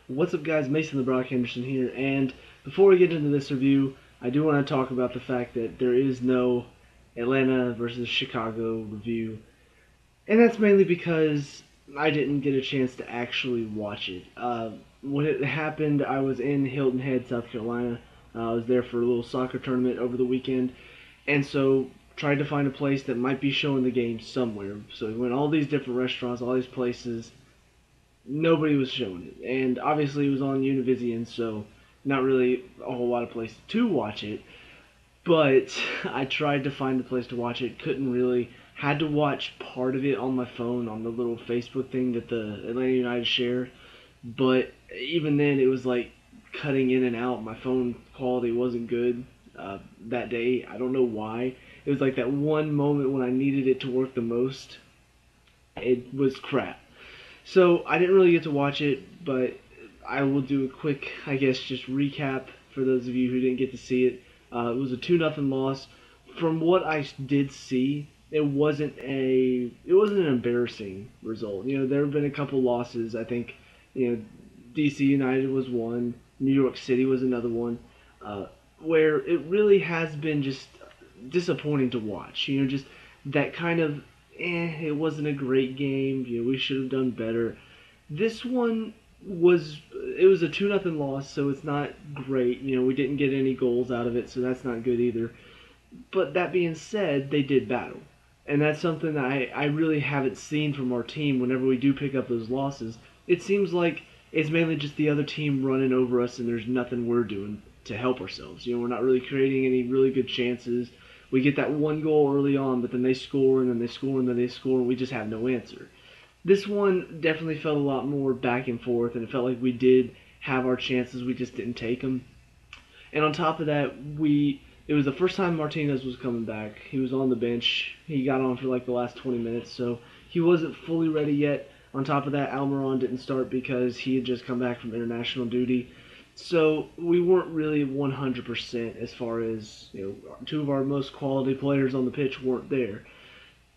What's up, guys? Mason the Brock Henderson here, and before we get into this review, I do want to talk about the fact that there is no Atlanta versus Chicago review, and that's mainly because I didn't get a chance to actually watch it. When it happened, I was in Hilton Head, South Carolina. I was there for a little soccer tournament over the weekend, and so tried to find a place that might be showing the game somewhere. So we went all these different restaurants, all these places. Nobody was showing it, and obviously it was on Univision, so not really a whole lot of places to watch it. But I tried to find a place to watch it, couldn't really. Had to watch part of it on my phone on the little Facebook thing that the Atlanta United shared, but even then it was like cutting in and out. My phone quality wasn't good that day. I don't know why. It was like that one moment when I needed it to work the most. It was crap. So I didn't really get to watch it, but I will do a quick, I guess, just recap for those of you who didn't get to see it. It was a 2-0 loss. From what I did see, it wasn't an embarrassing result. You know, there have been a couple losses. I think, DC United was one, New York City was another one, where it really has been just disappointing to watch. Just that kind of it wasn't a great game. We should have done better. This one was a 2-0 loss, so it's not great. We didn't get any goals out of it, so that's not good either. But that being said, they did battle. And that's something that I really haven't seen from our team whenever we do pick up those losses. It seems like it's mainly just the other team running over us and there's nothing we're doing to help ourselves. We're not really creating any really good chances. We get that one goal early on, but then they score and then they score and then they score and we just have no answer. This one definitely felt a lot more back and forth, and it felt like we did have our chances, we just didn't take them. And on top of that, it was the first time Martinez was coming back. He was on the bench. He got on for like the last 20 minutes, so he wasn't fully ready yet. On top of that, Almiron didn't start because he had just come back from international duty. So we weren't really 100% as far as, two of our most quality players on the pitch weren't there.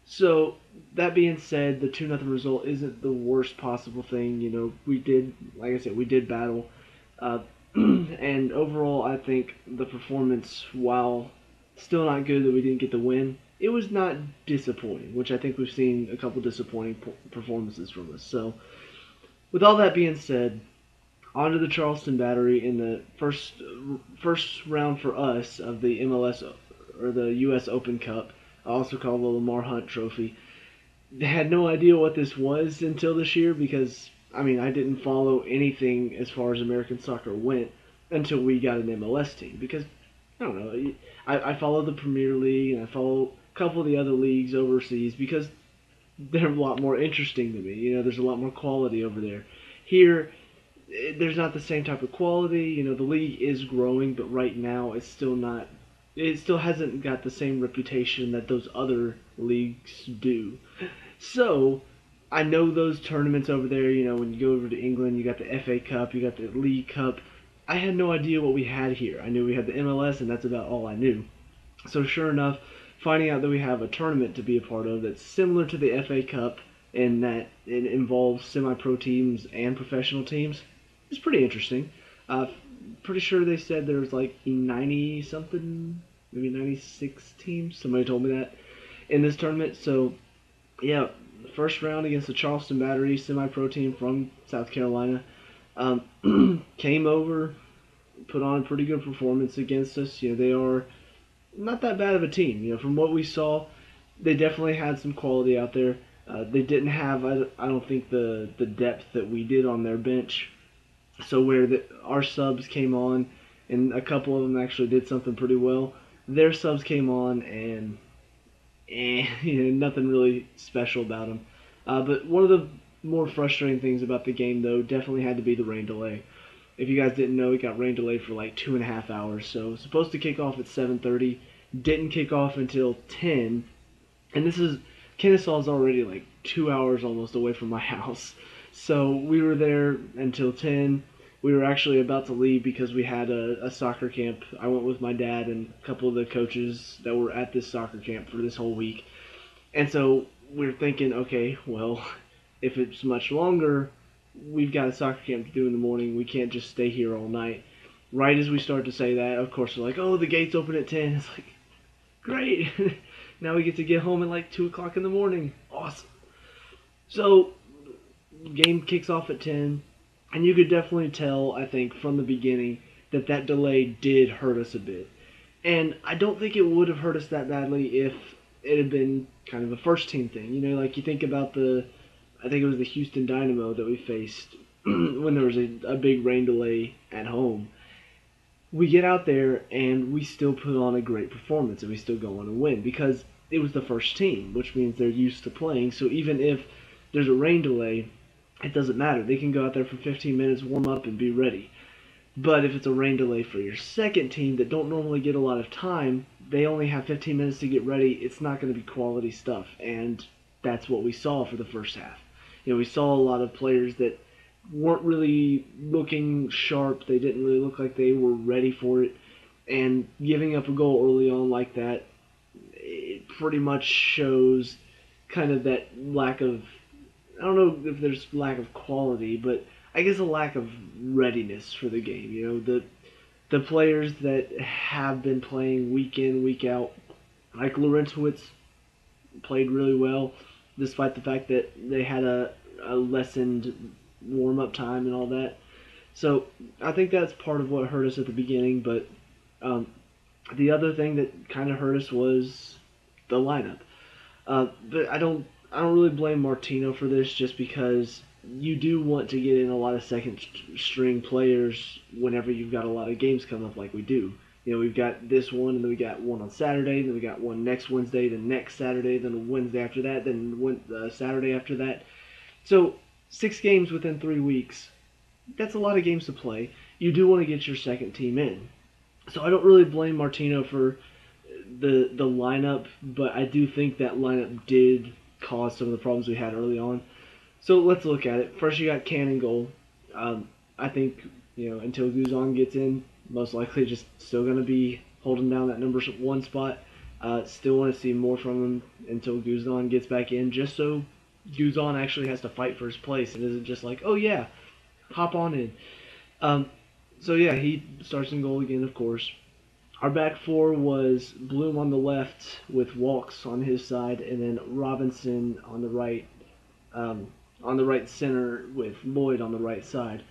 So that being said, the 2-0 result isn't the worst possible thing. We did, like I said, we did battle. And overall, I think the performance, while still not good that we didn't get the win, it was not disappointing, which I think we've seen a couple disappointing performances from us. So, with all that being said, on to the Charleston Battery in the first round for us of the MLS or the U.S. Open Cup, also called the Lamar Hunt Trophy. They had no idea what this was until this year because I didn't follow anything as far as American soccer went until we got an MLS team because I don't know. I follow the Premier League and I follow a couple of the other leagues overseas because they're a lot more interesting to me. There's a lot more quality over there. Here, there's not the same type of quality. The league is growing, but right now it's still not. It still hasn't got the same reputation that those other leagues do. So, I know those tournaments over there, when you go over to England, you got the FA Cup, you got the League Cup. I had no idea what we had here. I knew we had the MLS, and that's about all I knew. So, sure enough, finding out that we have a tournament to be a part of that's similar to the FA Cup in that it involves semi-pro teams and professional teams is pretty interesting. Pretty sure they said there was like 90 something, maybe 96 teams. Somebody told me that in this tournament. So, yeah, the first round against the Charleston Battery semi-pro team from South Carolina came over, put on a pretty good performance against us. They are not that bad of a team. From what we saw, they definitely had some quality out there. They didn't have, I don't think, the depth that we did on their bench. So where our subs came on, and a couple of them actually did something pretty well, their subs came on and nothing really special about them. But one of the more frustrating things about the game, though, definitely had to be the rain delay. If you guys didn't know, it got rain delayed for like 2.5 hours. So it was supposed to kick off at 7:30, didn't kick off until 10, and Kennesaw is already like 2 hours almost away from my house. So we were there until 10. We were actually about to leave because we had a soccer camp. I went with my dad and a couple of the coaches that were at this soccer camp for this whole week. And so we were thinking, okay, well, if it's much longer, we've got a soccer camp to do in the morning. We can't just stay here all night. Right as we start to say that, of course, they're like, oh, the gates open at 10. It's like, great. Now we get to get home at like 2 o'clock in the morning. Awesome. So, game kicks off at 10. And you could definitely tell, I think, from the beginning that that delay did hurt us a bit. And I don't think it would have hurt us that badly if it had been kind of a first team thing. You know, like you think about I think it was the Houston Dynamo that we faced when there was a big rain delay at home. We get out there and we still put on a great performance and we still go on and win because it was the first team, which means they're used to playing. So even if there's a rain delay, it doesn't matter. They can go out there for 15 minutes, warm up, and be ready. But if it's a rain delay for your second team that don't normally get a lot of time, they only have 15 minutes to get ready. It's not going to be quality stuff, and that's what we saw for the first half. You know, we saw a lot of players that weren't really looking sharp. They didn't really look like they were ready for it, and giving up a goal early on like that, it pretty much shows kind of that lack of, I don't know if there's lack of quality, but I guess a lack of readiness for the game. You know, the players that have been playing week in, week out, like Lorentowicz, played really well, despite the fact that they had a lessened warm-up time and all that. So I think that's part of what hurt us at the beginning, but the other thing that kind of hurt us was the lineup. But I don't really blame Martino for this just because you do want to get in a lot of second string players whenever you've got a lot of games coming up like we do. You know, we've got this one, and then we got one on Saturday, then we got one next Wednesday, then next Saturday, then a Wednesday after that, then Saturday after that. So 6 games within 3 weeks. That's a lot of games to play. You do want to get your second team in. So I don't really blame Martino for the lineup, but I do think that lineup did cause some of the problems we had early on. So let's look at it. First, you got Cannon goal. I think, you know, until Guzan gets in, most likely just still going to be holding down that number 1 spot. Still want to see more from him until Guzan gets back in, just so Guzan actually has to fight for his place and isn't just like, oh yeah, hop on in. So yeah, he starts in goal again, of course. Our back four was Bloom on the left with Walks on his side, and then Robinson on the right center with Lloyd on the right side.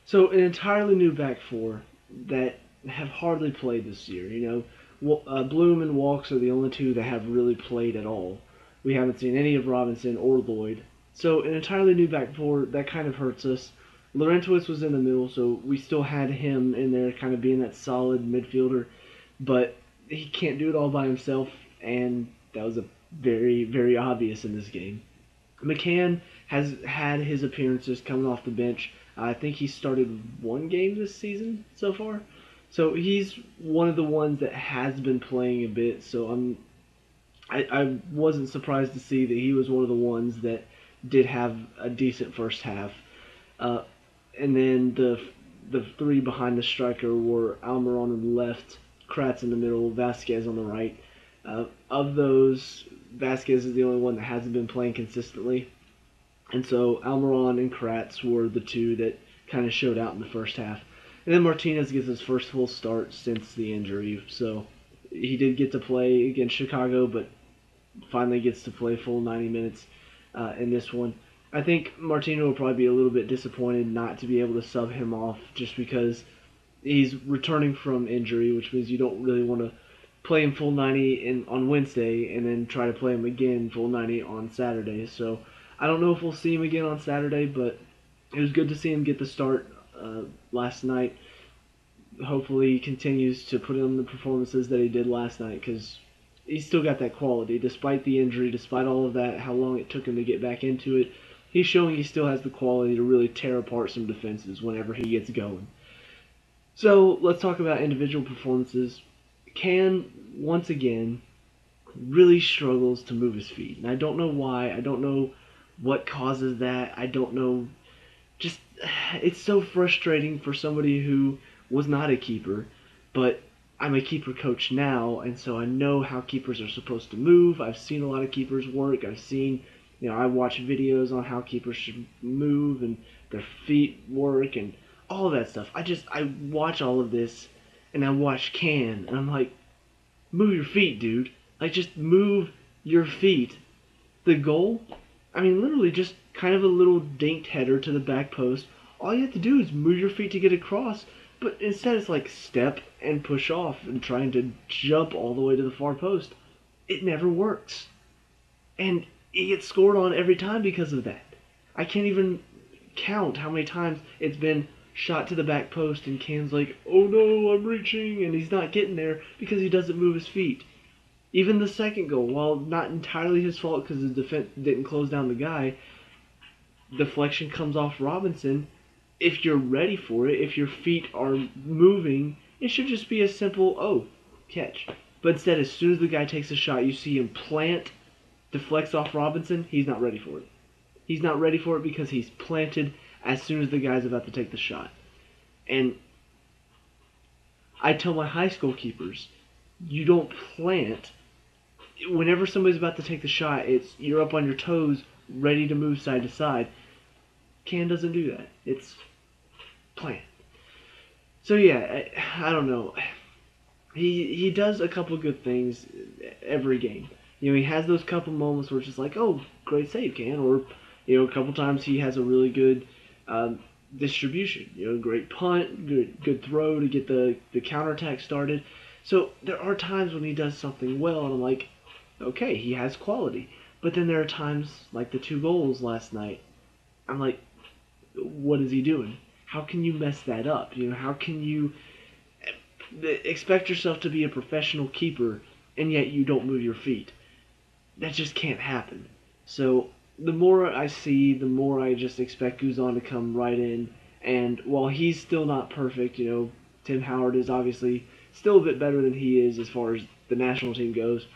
So an entirely new back four that have hardly played this year. You know, Bloom and Walks are the only two that have really played at all. We haven't seen any of Robinson or Lloyd. So an entirely new back four, that kind of hurts us. Lorentowicz was in the middle, so we still had him in there kind of being that solid midfielder, but he can't do it all by himself, and that was a very, very obvious in this game. McCann has had his appearances coming off the bench. I think he started 1 game this season so far. So he's one of the ones that has been playing a bit, so I wasn't surprised to see that he was one of the ones that did have a decent first half. And then the 3 behind the striker were Almiron on the left, Kratz in the middle, Vasquez on the right. Of those, Vasquez is the only one that hasn't been playing consistently. And so Almiron and Kratz were the 2 that kind of showed out in the first half. And then Martinez gets his first full start since the injury. So he did get to play against Chicago, but finally gets to play full 90 minutes in this one. I think Martino will probably be a little bit disappointed not to be able to sub him off just because he's returning from injury, which means you don't really want to play him full 90 on Wednesday and then try to play him again full 90 on Saturday. So I don't know if we'll see him again on Saturday, but it was good to see him get the start last night. Hopefully he continues to put in the performances that he did last night because he's still got that quality. Despite the injury, despite all of that, how long it took him to get back into it, he's showing he still has the quality to really tear apart some defenses whenever he gets going. So let's talk about individual performances. Can, once again, really struggles to move his feet. And I don't know why. I don't know what causes that. I don't know. Just, it's so frustrating for somebody who was not a keeper. But I'm a keeper coach now, and so I know how keepers are supposed to move. I've seen a lot of keepers work. I've seen I watch videos on how keepers should move and their feet work and all of that stuff. I watch all of this, and I watch Can, and I'm like, move your feet, dude. Like, just move your feet. The goal, I mean, literally just kind of a little dinked header to the back post. All you have to do is move your feet to get across, but instead it's like step and push off and trying to jump all the way to the far post. It never works. And it gets scored on every time because of that. I can't even count how many times it's been shot to the back post and Can's like, oh no, I'm reaching, and he's not getting there because he doesn't move his feet. Even the second goal, while not entirely his fault because the defense didn't close down the guy, deflection comes off Robinson. If you're ready for it, if your feet are moving, it should just be a simple, oh, catch. But instead, as soon as the guy takes a shot, you see him plant, deflects off Robinson. He's not ready for it. He's not ready for it because he's planted as soon as the guy's about to take the shot. And I tell my high school keepers, you don't plant. Whenever somebody's about to take the shot, you're up on your toes, ready to move side to side. Can doesn't do that. It's plant. So yeah, I don't know. He does a couple good things every game. He has those couple moments where it's just like, oh, great save, Can, or a couple times he has a really good distribution. Great punt, good throw to get the counterattack started. So there are times when he does something well, and I'm like, okay, he has quality. But then there are times, like the 2 goals last night, I'm like, what is he doing? How can you mess that up? How can you expect yourself to be a professional keeper and yet you don't move your feet? That just can't happen. So the more I see, the more I just expect Guzan to come right in. And while he's still not perfect, Tim Howard is obviously still a bit better than he is as far as the national team goes.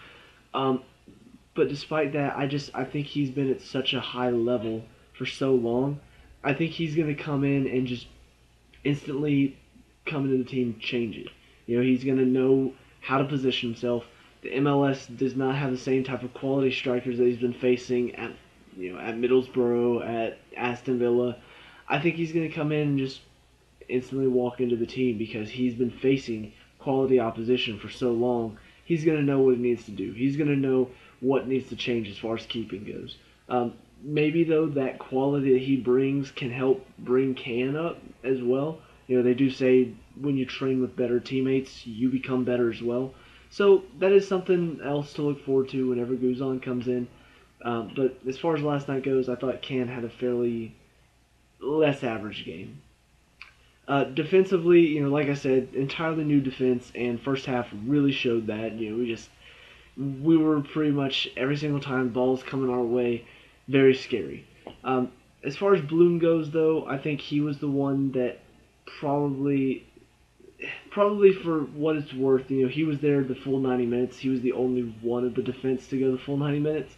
But despite that, I think he's been at such a high level for so long. I think he's going to come in and just instantly come into the team and change it. He's going to know how to position himself. The MLS does not have the same type of quality strikers that he's been facing at Middlesbrough, at Aston Villa. I think he's going to come in and just instantly walk into the team because he's been facing quality opposition for so long. He's going to know what he needs to do. He's going to know what needs to change as far as keeping goes. Maybe, though, that quality that he brings can help bring Can up as well. They do say when you train with better teammates, you become better as well. So that is something else to look forward to whenever Guzan comes in. But as far as last night goes, I thought Can had a fairly less average game. Defensively, like I said, entirely new defense, and first half really showed that. We were pretty much every single time balls coming our way, very scary. As far as Bloom goes, though, I think he was the one that probably for what it's worth, he was there the full 90 minutes. He was the only one of the defense to go the full 90 minutes,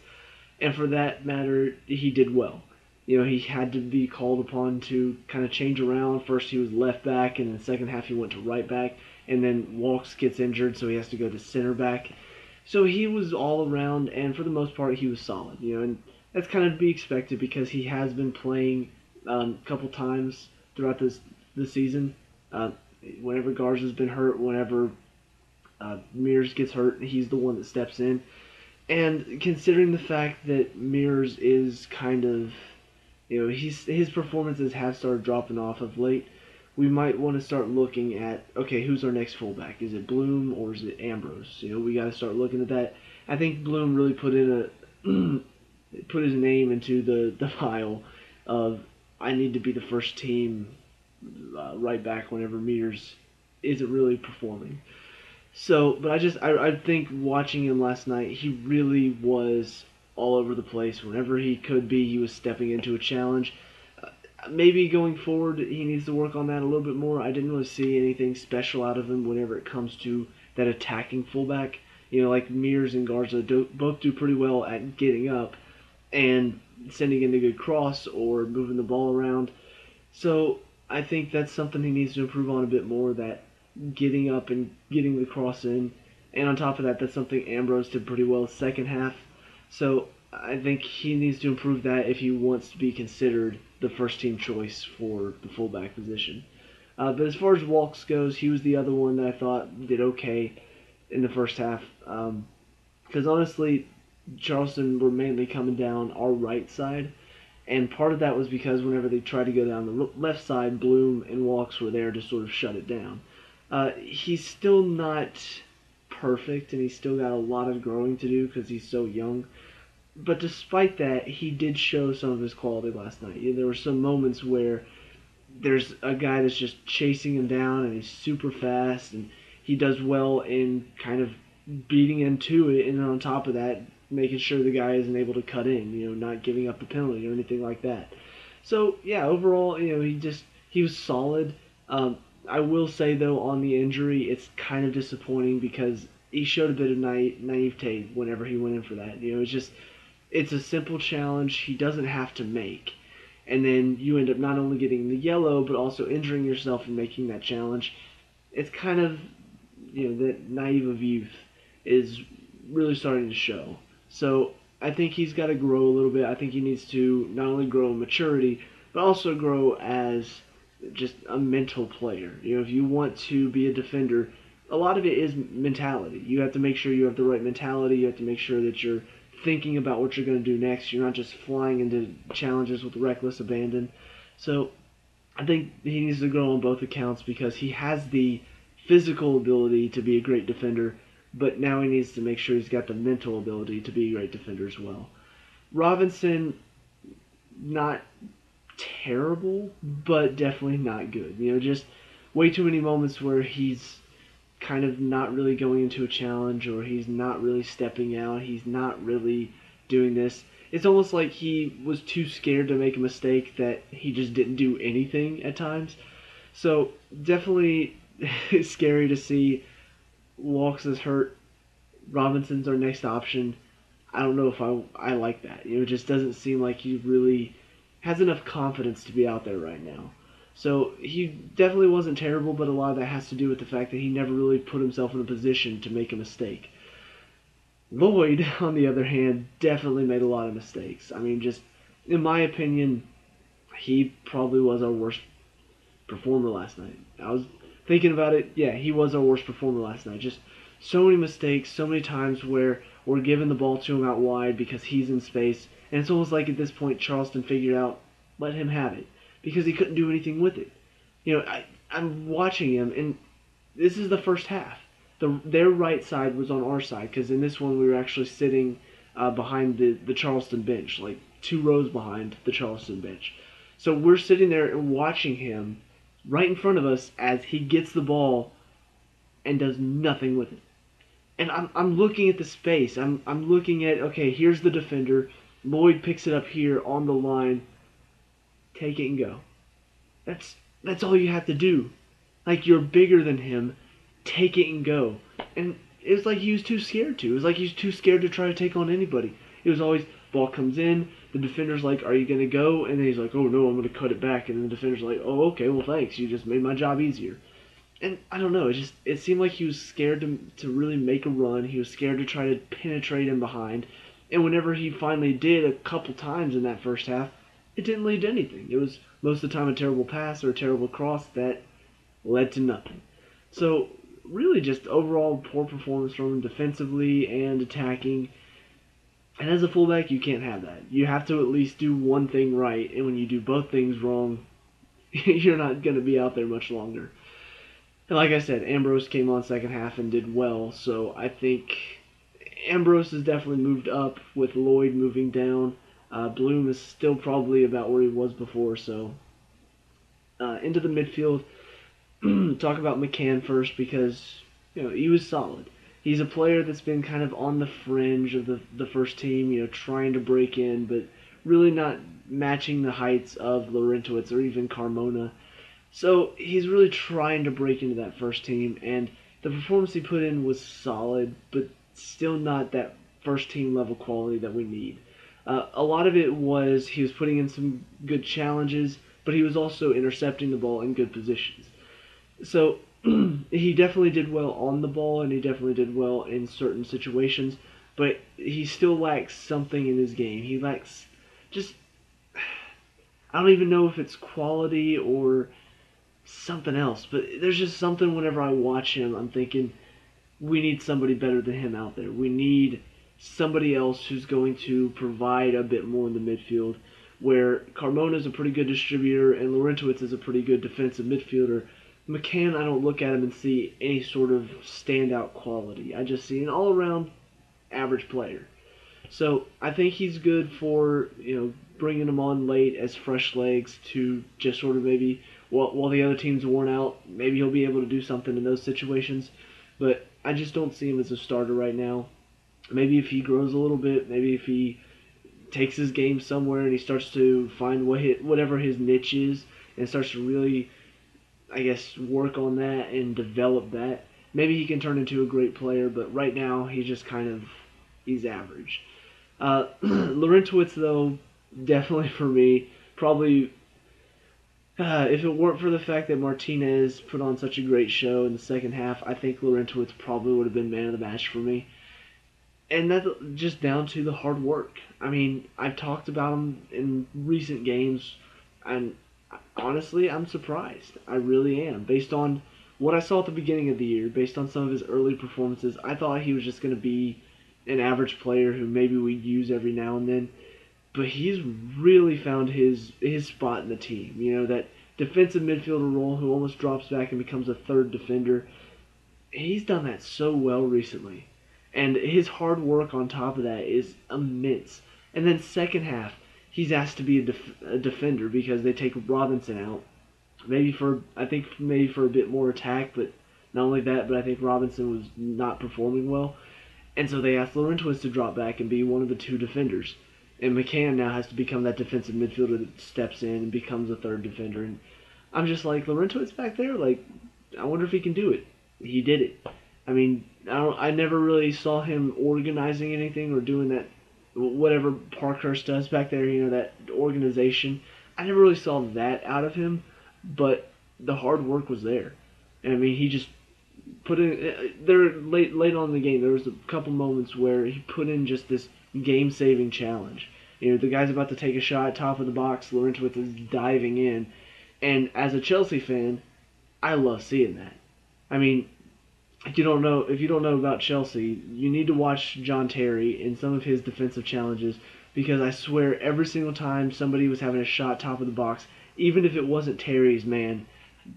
and for that matter, he did well. He had to be called upon to kind of change around. First he was left back, and in the second half he went to right back, and then Walks gets injured, so he has to go to center back. So he was all around, and for the most part he was solid. And that's kind of to be expected because he has been playing a couple times throughout the season. Whenever Garza's been hurt, whenever Mears gets hurt, he's the one that steps in. And considering the fact that Mears is kind of, his performances have started dropping off of late, we might want to start looking at, okay, who's our next fullback? Is it Bloom or is it Ambrose? We got to start looking at that. I think Bloom really put his name into the pile of I need to be the first team right back whenever Mears isn't really performing. So, but I think watching him last night, he really was all over the place. Whenever he could be, he was stepping into a challenge. Maybe going forward, he needs to work on that a little bit more. I didn't really see anything special out of him whenever it comes to that attacking fullback. Like Mears and Garza both do pretty well at getting up and sending in a good cross or moving the ball around. So I think that's something he needs to improve on a bit more, that getting up and getting the cross in. And on top of that, that's something Ambrose did pretty well second half. So I think he needs to improve that if he wants to be considered the first team choice for the fullback position. But as far as walks goes, he was the other one that I thought did okay in the first half. Because honestly, Charleston were mainly coming down our right side, and part of that was because whenever they tried to go down the left side, Bloom and Walks were there to sort of shut it down. He's still not perfect, and he's still got a lot of growing to do because he's so young. But despite that, he did show some of his quality last night. There were some moments where there's a guy that's just chasing him down, and he's super fast, and he does well in kind of beating into it, and on top of that, making sure the guy isn't able to cut in, not giving up the penalty or anything like that. So yeah, overall, he was solid. I will say though, on the injury, it's kind of disappointing because he showed a bit of naivete whenever he went in for that. It's a simple challenge he doesn't have to make, and then you end up not only getting the yellow but also injuring yourself in making that challenge. It's kind of that naive of youth is really starting to show. So I think he's got to grow a little bit. I think he needs to not only grow in maturity, but also grow as just a mental player. If you want to be a defender, a lot of it is mentality. You have to make sure you have the right mentality. You have to make sure that you're thinking about what you're going to do next. You're not just flying into challenges with reckless abandon. So I think he needs to grow on both accounts because he has the physical ability to be a great defender, but now he needs to make sure he's got the mental ability to be a great defender as well. Robinson, not terrible, but definitely not good. Just way too many moments where he's kind of not really going into a challenge, or he's not really stepping out, he's not really doing this. It's almost like he was too scared to make a mistake that he just didn't do anything at times. So definitely scary to see. Walks is hurt. Robinson's our next option. I don't know if I like that. It just doesn't seem like he really has enough confidence to be out there right now. So he definitely wasn't terrible, but a lot of that has to do with the fact that he never really put himself in a position to make a mistake. Lloyd, on the other hand, definitely made a lot of mistakes. I mean, just in my opinion, he probably was our worst performer last night. I was thinking about it. Yeah, he was our worst performer last night. Just so many mistakes, so many times where we're giving the ball to him out wide because he's in space. And it's almost like at this point Charleston figured out, let him have it, because he couldn't do anything with it. I'm watching him, and this is the first half. Their right side was on our side, because in this one we were actually sitting behind the Charleston bench, like 2 rows behind the Charleston bench. So we're sitting there and watching him right in front of us as he gets the ball and does nothing with it. And I'm looking at the space. I'm looking at, okay, here's the defender. Lloyd picks it up here on the line. Take it and go. That's all you have to do. Like, you're bigger than him. Take it and go. And it was like he was too scared to. It was like he was too scared to try to take on anybody. It was always, ball comes in, the defender's like, are you going to go? And then he's like, oh no, I'm going to cut it back. And then the defender's like, oh, okay, well thanks. You just made my job easier. And I don't know, it seemed like he was scared to really make a run. He was scared to try to penetrate in behind. And whenever he finally did a couple times in that first half, it didn't lead to anything. It was most of the time a terrible pass or a terrible cross that led to nothing. So really just overall poor performance from him defensively and attacking. And as a fullback, you can't have that. You have to at least do one thing right, and when you do both things wrong, you're not going to be out there much longer. And like I said, Ambrose came on second half and did well, so I think Ambrose has definitely moved up with Lloyd moving down. Bloom is still probably about where he was before, so into the midfield. Talk about McCann first because he was solid. He's a player that's been kind of on the fringe of the first team, trying to break in, but really not matching the heights of Laurentowicz or even Carmona. So he's really trying to break into that first team, and the performance he put in was solid, but still not that first team level quality that we need. A lot of it was he was putting in some good challenges, but he was also intercepting the ball in good positions. So he definitely did well on the ball, and he definitely did well in certain situations, but he still lacks something in his game. He lacks just, I don't even know if it's quality or something else, but there's just something whenever I watch him, I'm thinking, we need somebody better than him out there. We need somebody else who's going to provide a bit more in the midfield, where Carmona's a pretty good distributor and Laurentowicz is a pretty good defensive midfielder. McCann, I don't look at him and see any sort of standout quality. I just see an all-around average player. So I think he's good for bringing him on late as fresh legs to just sort of maybe while the other team's worn out, maybe he'll be able to do something in those situations. But I just don't see him as a starter right now. Maybe if he grows a little bit, maybe if he takes his game somewhere and he starts to find whatever his niche is and starts to really, I guess, work on that and develop that, maybe he can turn into a great player. But right now, he's average. Laurentowicz, though, definitely for me, probably, if it weren't for the fact that Martinez put on such a great show in the second half, I think Laurentowicz probably would have been man of the match for me. And that's just down to the hard work. I mean, I've talked about him in recent games, and honestly, I'm surprised. I really am. Based on what I saw at the beginning of the year, based on some of his early performances, I thought he was just going to be an average player who maybe we'd use every now and then. But he's really found his spot in the team. That defensive midfielder role who almost drops back and becomes a third defender. He's done that so well recently. And his hard work on top of that is immense. And then second half, he's asked to be a defender because they take Robinson out. Maybe for a bit more attack, but not only that, but I think Robinson was not performing well. And so they asked Laurentowicz to drop back and be one of the two defenders. And McCann now has to become that defensive midfielder that steps in and becomes a third defender. And I'm just like, Laurentowicz back there, I wonder if he can do it. He did it. I mean, I never really saw him organizing anything or doing that, whatever Parkhurst does back there, that organization. I never really saw that out of him, but the hard work was there. And I mean, he just put in, there late on in the game, there was a couple moments where he put in just this game-saving challenge. The guy's about to take a shot, top of the box, Laurentowicz is diving in. And as a Chelsea fan, I love seeing that. I mean, if you don't know about Chelsea, you need to watch John Terry in some of his defensive challenges, because I swear every single time somebody was having a shot top of the box, even if it wasn't Terry's man,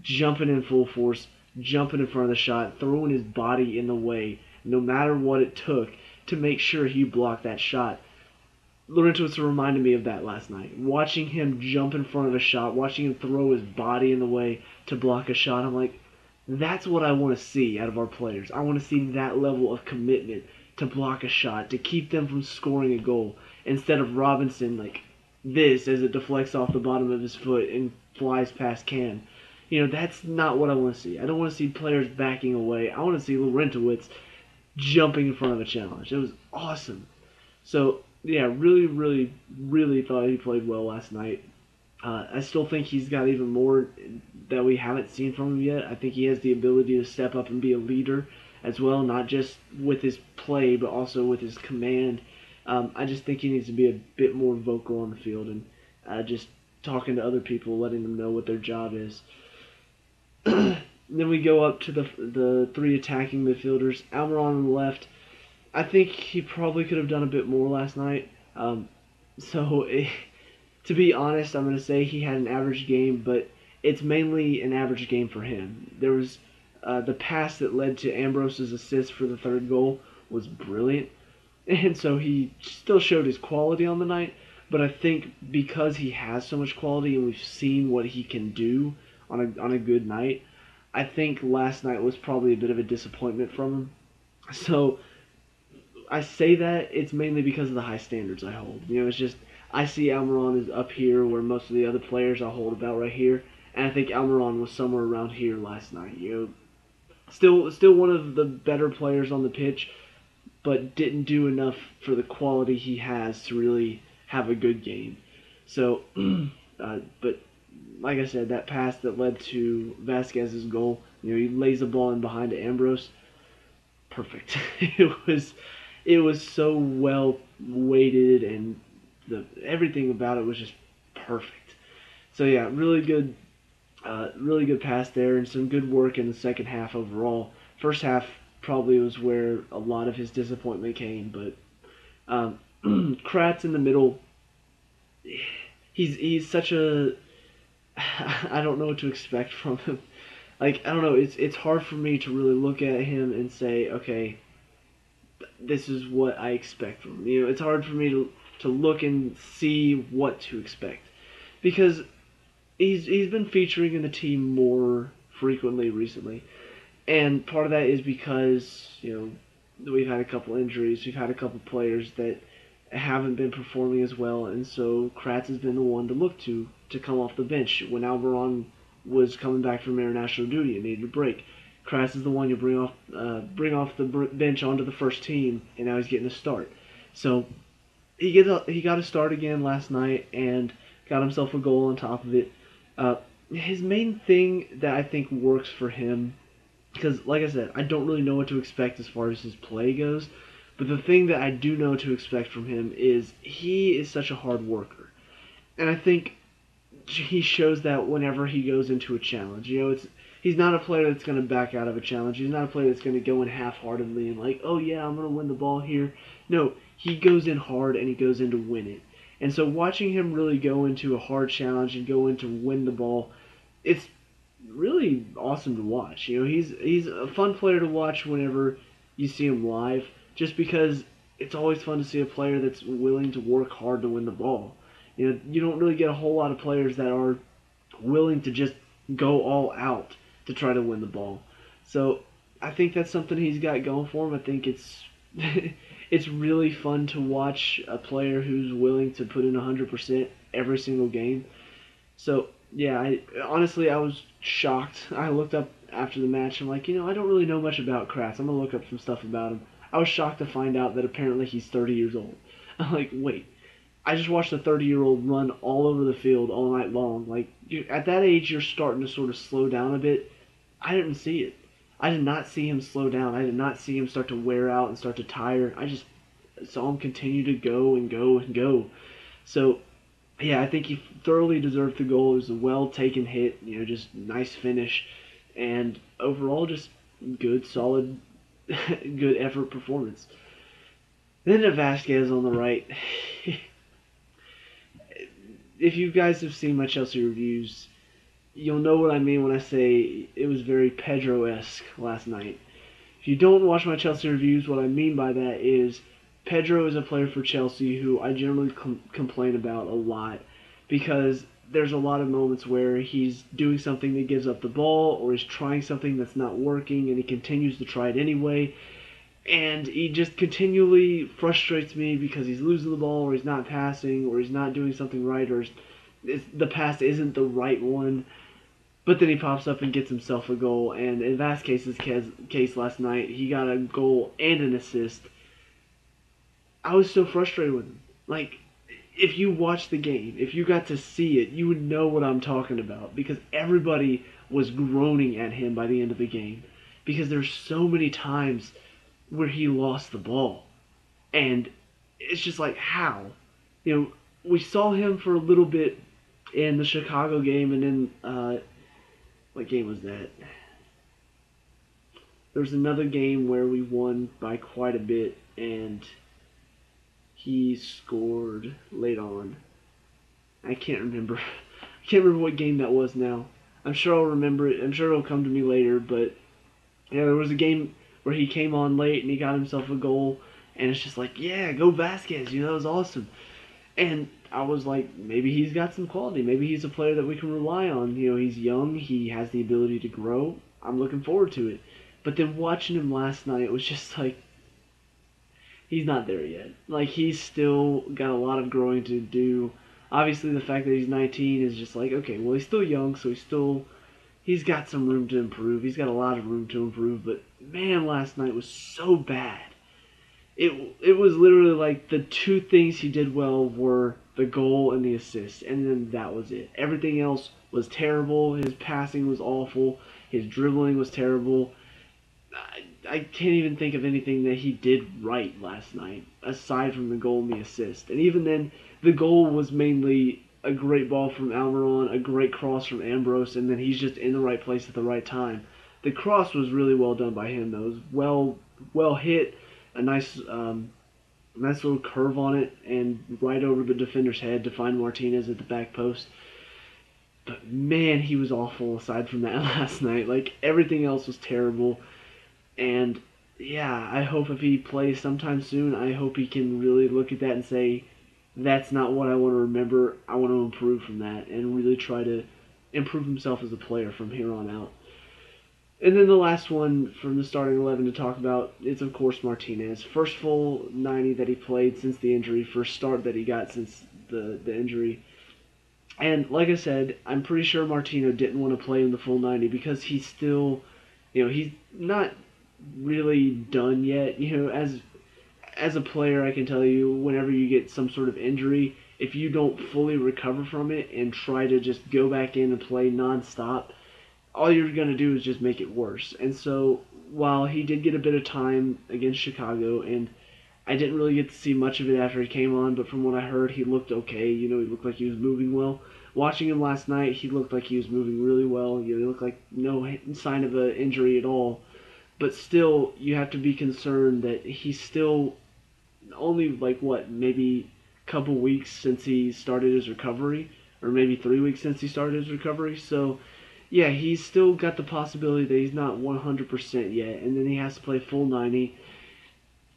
jumping in full force, jumping in front of the shot, throwing his body in the way, no matter what it took to make sure he blocked that shot. Laurentowicz reminded me of that last night. Watching him jump in front of a shot, watching him throw his body in the way to block a shot, I'm like, that's what I want to see out of our players. I want to see that level of commitment to block a shot, to keep them from scoring a goal, instead of Robinson like this as it deflects off the bottom of his foot and flies past Can. That's not what I want to see. I don't want to see players backing away. I want to see Laurentowicz jumping in front of a challenge. It was awesome. So, yeah, really, really, really thought he played well last night. I still think he's got even more that we haven't seen from him yet. I think he has the ability to step up and be a leader as well, not just with his play, but also with his command. I just think he needs to be a bit more vocal on the field and just talking to other people, letting them know what their job is. Then we go up to the three attacking midfielders. Almiron on the left. I think he probably could have done a bit more last night. To be honest, I'm going to say he had an average game, but it's mainly an average game for him. There was the pass that led to Ambrose's assist for the third goal was brilliant, and so he still showed his quality on the night. But I think because he has so much quality and we've seen what he can do on a good night, I think last night was probably a bit of a disappointment from him. So I say that it's mainly because of the high standards I hold. It's just I see Almiron is up here where most of the other players I hold about right here, and I think Almiron was somewhere around here last night. Still one of the better players on the pitch, but didn't do enough for the quality he has to really have a good game. So, but like I said, that pass that led to Vasquez's goal, he lays the ball in behind to Ambrose. Perfect. It it was so well weighted, and everything about it was just perfect. So yeah, really good pass there, and some good work in the second half overall. First half probably was where a lot of his disappointment came, but Kratz in the middle, he's such a I don't know what to expect from him. Like I don't know, it's hard for me to really look at him and say, okay, this is what I expect from him. It's hard for me to look and see what to expect because he's been featuring in the team more frequently recently, and part of that is because we've had a couple injuries, we've had a couple players that haven't been performing as well, and so Kratz has been the one to look to come off the bench when Alberon was coming back from international duty and needed a break. Kratz is the one you bring off the bench onto the first team, and now he's getting a start. So he got a start again last night and got himself a goal on top of it. His main thing that I think works for him, because like I said, I don't really know what to expect as far as his play goes, but the thing that I do know to expect from him is he is such a hard worker. And I think he shows that whenever he goes into a challenge. He's not a player that's going to back out of a challenge. He's not a player that's going to go in half-heartedly and like, oh yeah, I'm going to win the ball here. No, he goes in hard and he goes in to win it. And so watching him really go into a hard challenge and go in to win the ball, it's really awesome to watch. He's a fun player to watch whenever you see him live, just because it's always fun to see a player that's willing to work hard to win the ball. You don't really get a whole lot of players that are willing to just go all out to try to win the ball. So I think that's something he's got going for him. I think it's it's really fun to watch a player who's willing to put in 100% every single game. So yeah, honestly I was shocked. I looked up after the match. I'm like, I don't really know much about Kratz. I'm gonna look up some stuff about him. I was shocked to find out that apparently he's 30 years old. I'm like, wait. I just watched a 30-year-old run all over the field all night long. Like, at that age, you're starting to sort of slow down a bit. I didn't see it. I did not see him slow down. I did not see him start to wear out and start to tire. I just saw him continue to go and go and go. So, yeah, I think he thoroughly deserved the goal. It was a well-taken hit, just nice finish. And overall, just good, solid, good effort performance. Then to Vasquez on the right. If you guys have seen my Chelsea reviews, you'll know what I mean when I say it was very Pedro-esque last night. If you don't watch my Chelsea reviews, what I mean by that is Pedro is a player for Chelsea who I generally complain about a lot because there's a lot of moments where he's doing something that gives up the ball or he's trying something that's not working and he continues to try it anyway. And he just continually frustrates me because he's losing the ball or he's not passing or he's not doing something right or the pass isn't the right one. But then he pops up and gets himself a goal. And in Vasquez's case last night, he got a goal and an assist. I was so frustrated with him. Like, if you watched the game, if you got to see it, you would know what I'm talking about. Because everybody was groaning at him by the end of the game. Because there's so many times where he lost the ball. And it's just like, how? We saw him for a little bit in the Chicago game, and then, what game was that? There was another game where we won by quite a bit, and he scored late on. I can't remember. I can't remember what game that was now. I'm sure I'll remember it. I'm sure it'll come to me later, but yeah, there was a game where he came on late and he got himself a goal, and it's just like, yeah, go Vasquez, that was awesome. And I was like, maybe he's got some quality. Maybe he's a player that we can rely on. He's young. He has the ability to grow. I'm looking forward to it. But then watching him last night, it was just like, he's not there yet. Like, he's still got a lot of growing to do. Obviously, the fact that he's 19 is just like, okay, well, he's still young, so he's got some room to improve. He's got a lot of room to improve, but man, last night was so bad. It was literally like the two things he did well were the goal and the assist, and then that was it. Everything else was terrible. His passing was awful. His dribbling was terrible. I can't even think of anything that he did right last night aside from the goal and the assist. And even then, the goal was mainly a great ball from Almiron, a great cross from Ambrose, and then he's just in the right place at the right time. The cross was really well done by him, though. It was well hit, a nice little curve on it, and right over the defender's head to find Martinez at the back post. But man, he was awful aside from that last night. Like, everything else was terrible. And yeah, I hope if he plays sometime soon, I hope he can really look at that and say, that's not what I want to remember. I want to improve from that and really try to improve himself as a player from here on out. And then the last one from the starting 11 to talk about is, of course, Martinez. First full 90 that he played since the injury, first start that he got since the injury. And like I said, I'm pretty sure Martino didn't want to play in the full 90 because he's still, he's not really done yet. As a player, I can tell you, whenever you get some sort of injury, if you don't fully recover from it and try to just go back in and play nonstop, all you're going to do is just make it worse. And so, while he did get a bit of time against Chicago, and I didn't really get to see much of it after he came on, but from what I heard, he looked okay. He looked like he was moving well. Watching him last night, he looked like he was moving really well. He looked like no sign of an injury at all. But still, you have to be concerned that he's still only, maybe a couple weeks since he started his recovery, or maybe 3 weeks since he started his recovery. So, yeah, he's still got the possibility that he's not 100% yet, and then he has to play full 90.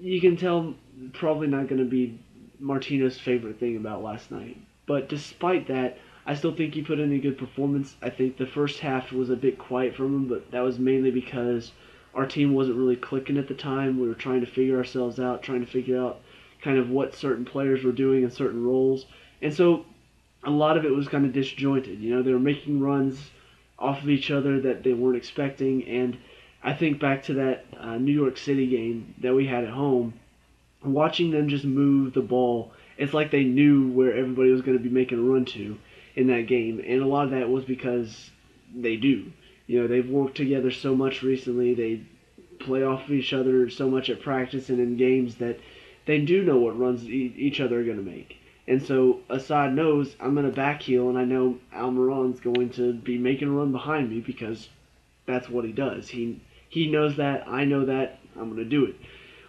You can tell probably not going to be Martino's favorite thing about last night. But despite that, I still think he put in a good performance. I think the first half was a bit quiet from him, but that was mainly because our team wasn't really clicking at the time. We were trying to figure ourselves out, trying to figure out kind of what certain players were doing in certain roles. And so a lot of it was kind of disjointed. They were making runs off of each other that they weren't expecting. And I think back to that New York City game that we had at home, watching them just move the ball, it's like they knew where everybody was going to be making a run to in that game. And a lot of that was because they do. They've worked together so much recently. They play off of each other so much at practice and in games that they do know what runs each other are going to make. And so Assad knows I'm going to backheel, and I know Almiron's going to be making a run behind me because that's what he does. He knows that. I know that. I'm going to do it.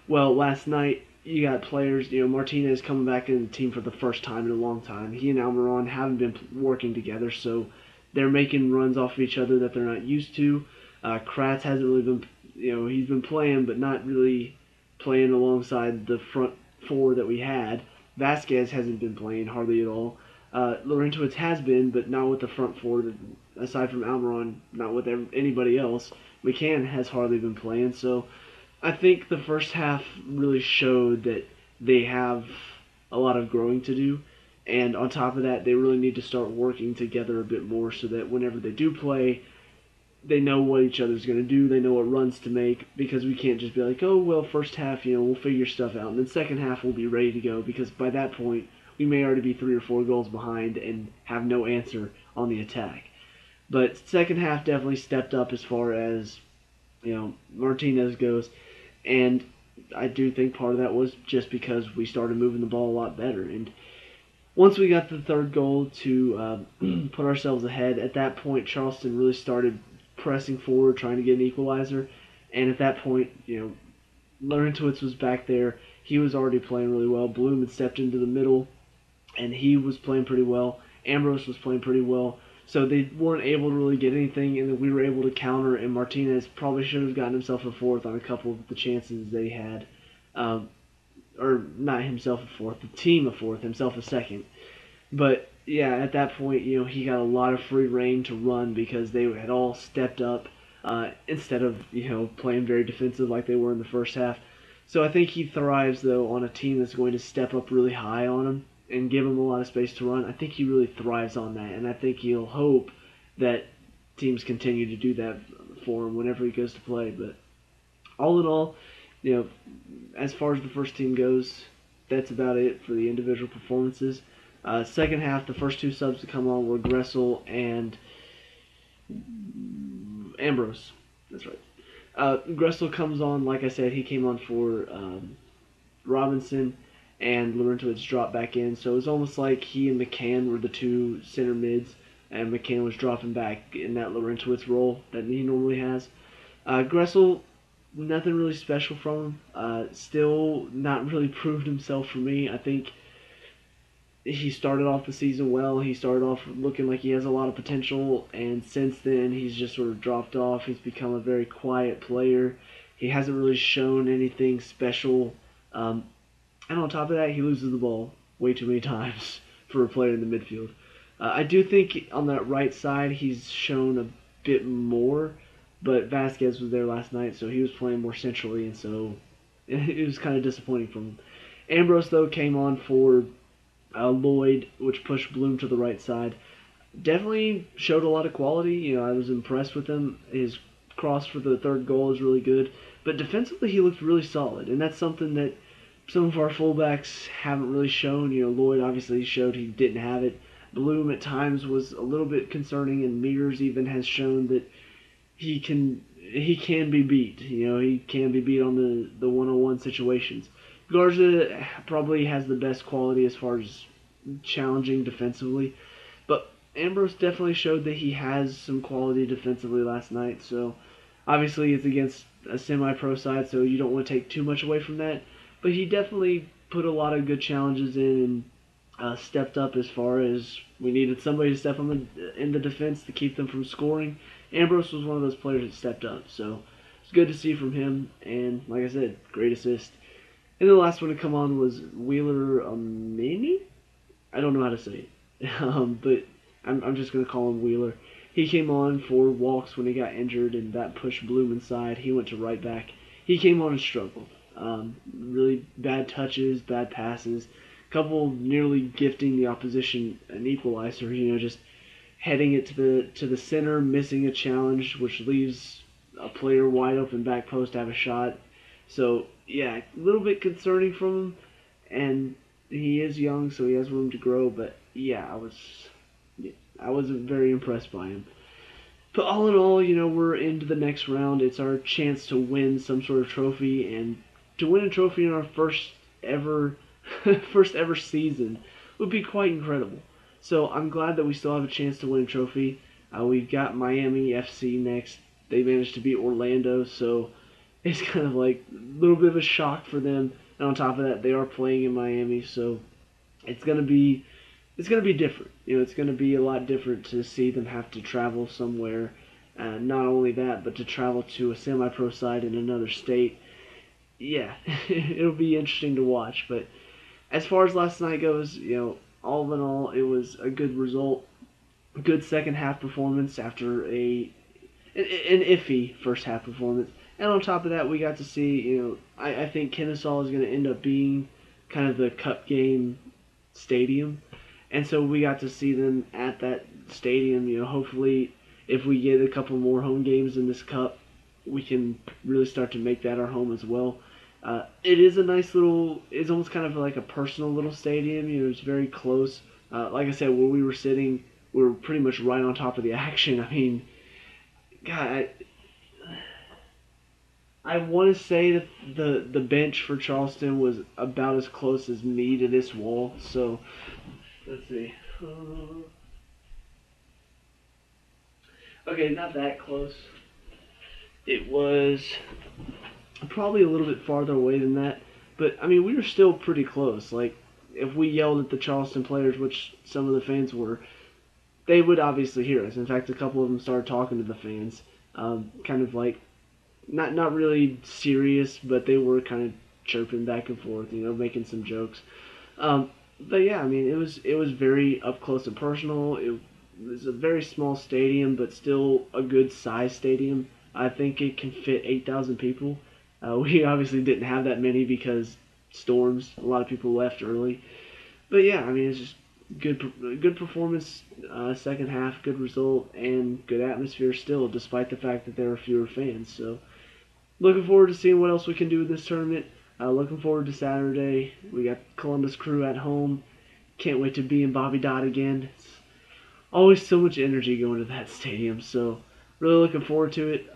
Well, last night you got players, Martinez coming back in the team for the first time in a long time. He and Almiron haven't been working together, so they're making runs off of each other that they're not used to. Kratz hasn't really been, he's been playing, but not really playing alongside the front four that we had. Vasquez hasn't been playing hardly at all. Laurentowicz has been, but not with the front four. Aside from Almiron, not with anybody else. McCann has hardly been playing, so I think the first half really showed that they have a lot of growing to do. And on top of that, they really need to start working together a bit more so that whenever they do play, they know what each other's going to do. They know what runs to make, because we can't just be like, oh, well, first half, we'll figure stuff out. And then second half, we'll be ready to go, because by that point, we may already be 3 or 4 goals behind and have no answer on the attack. But second half definitely stepped up as far as, Martinez goes. And I do think part of that was just because we started moving the ball a lot better. And once we got the third goal to put ourselves ahead, at that point, Charleston really started pressing forward, trying to get an equalizer. And at that point, Laurentowicz was back there. He was already playing really well. Bloom had stepped into the middle, and he was playing pretty well. Ambrose was playing pretty well. So they weren't able to really get anything, and then we were able to counter, and Martinez probably should have gotten himself a fourth on a couple of the chances they had. Or not himself a fourth, the team a fourth, himself a second. But yeah, at that point, he got a lot of free reign to run because they had all stepped up instead of, playing very defensive like they were in the first half. So I think he thrives, though, on a team that's going to step up really high on him and give him a lot of space to run. I think he really thrives on that, and I think he'll hope that teams continue to do that for him whenever he goes to play. But all in all, as far as the first team goes, that's about it for the individual performances. Second half, the first 2 subs to come on were Gressel and Ambrose. That's right. Gressel comes on, like I said, he came on for Robinson, and Laurentowicz dropped back in. So it was almost like he and McCann were the two center mids, and McCann was dropping back in that Laurentowicz role that he normally has. Gressel, nothing really special from him. Still not really proved himself for me. I think he started off the season well. He started off looking like he has a lot of potential, and since then he's just sort of dropped off. He's become a very quiet player. He hasn't really shown anything special. And on top of that, he loses the ball way too many times for a player in the midfield. I do think on that right side he's shown a bit more, but Vasquez was there last night, so he was playing more centrally, and so it was kind of disappointing from him. Ambrose, though, came on for Lloyd, which pushed Bloom to the right side. Definitely showed a lot of quality. I was impressed with him. His cross for the third goal is really good. But defensively, he looked really solid, and that's something that some of our fullbacks haven't really shown. Lloyd obviously showed he didn't have it. Bloom at times was a little bit concerning, and Mears even has shown that he can be beat. He can be beat on the one-on-one situations. Garza probably has the best quality as far as challenging defensively, but Ambrose definitely showed that he has some quality defensively last night. So obviously it's against a semi-pro side, so you don't want to take too much away from that. But he definitely put a lot of good challenges in and stepped up as far as we needed somebody to step in the defense to keep them from scoring. Ambrose was one of those players that stepped up, so it's good to see from him. And like I said, great assist. And the last one to come on was Wheeler-Omiunu. I don't know how to say it, but I'm just going to call him Wheeler. He came on for Walks when he got injured, and that pushed Bloom inside. He went to right back. He came on and struggled. Really bad touches, bad passes. Couple nearly gifting the opposition an equalizer. Just heading it to the center, missing a challenge, which leaves a player wide open back post to have a shot. So yeah, a little bit concerning from him, and he is young, so he has room to grow. But yeah, I wasn't very impressed by him. But all in all, we're into the next round. It's our chance to win some sort of trophy, and to win a trophy in our first ever season would be quite incredible. So I'm glad that we still have a chance to win a trophy. We've got Miami FC next. They managed to beat Orlando, so it's kind of like a little bit of a shock for them. And on top of that, they are playing in Miami, so it's gonna be different. It's gonna be a lot different to see them have to travel somewhere. Not only that, but to travel to a semi-pro side in another state. Yeah, it'll be interesting to watch. But as far as last night goes, all in all, it was a good result. A good second half performance after an iffy first half performance. And on top of that, we got to see, I think Kennesaw is going to end up being kind of the cup game stadium. And so we got to see them at that stadium. Hopefully, if we get a couple more home games in this cup, we can really start to make that our home as well. It is a nice it's almost kind of like a personal little stadium. It's very close. Like I said, where we were sitting, we were pretty much right on top of the action. I mean, God, I want to say that the bench for Charleston was about as close as me to this wall. So, let's see. Okay, not that close. It was probably a little bit farther away than that. But, I mean, we were still pretty close. Like, if we yelled at the Charleston players, which some of the fans were, they would obviously hear us. In fact, a couple of them started talking to the fans. Kind of like, not really serious, but they were kind of chirping back and forth, making some jokes. But yeah, I mean, it was very up close and personal. It was a very small stadium, but still a good size stadium. I think it can fit 8,000 people. We obviously didn't have that many because storms. A lot of people left early. But yeah, I mean, it's just good performance, second half, good result, and good atmosphere still, despite the fact that there are fewer fans. So looking forward to seeing what else we can do with this tournament. Looking forward to Saturday. We got Columbus Crew at home. Can't wait to be in Bobby Dodd again. It's always so much energy going to that stadium. So really looking forward to it.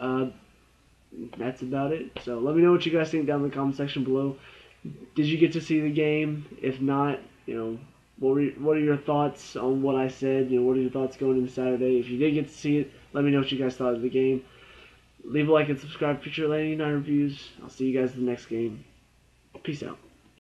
That's about it. So let me know what you guys think down in the comment section below. Did you get to see the game? If not, what are your thoughts on what I said? What are your thoughts going into Saturday? If you did get to see it, let me know what you guys thought of the game. Leave a like and subscribe for future Atlanta United reviews. I'll see you guys in the next game. Peace out.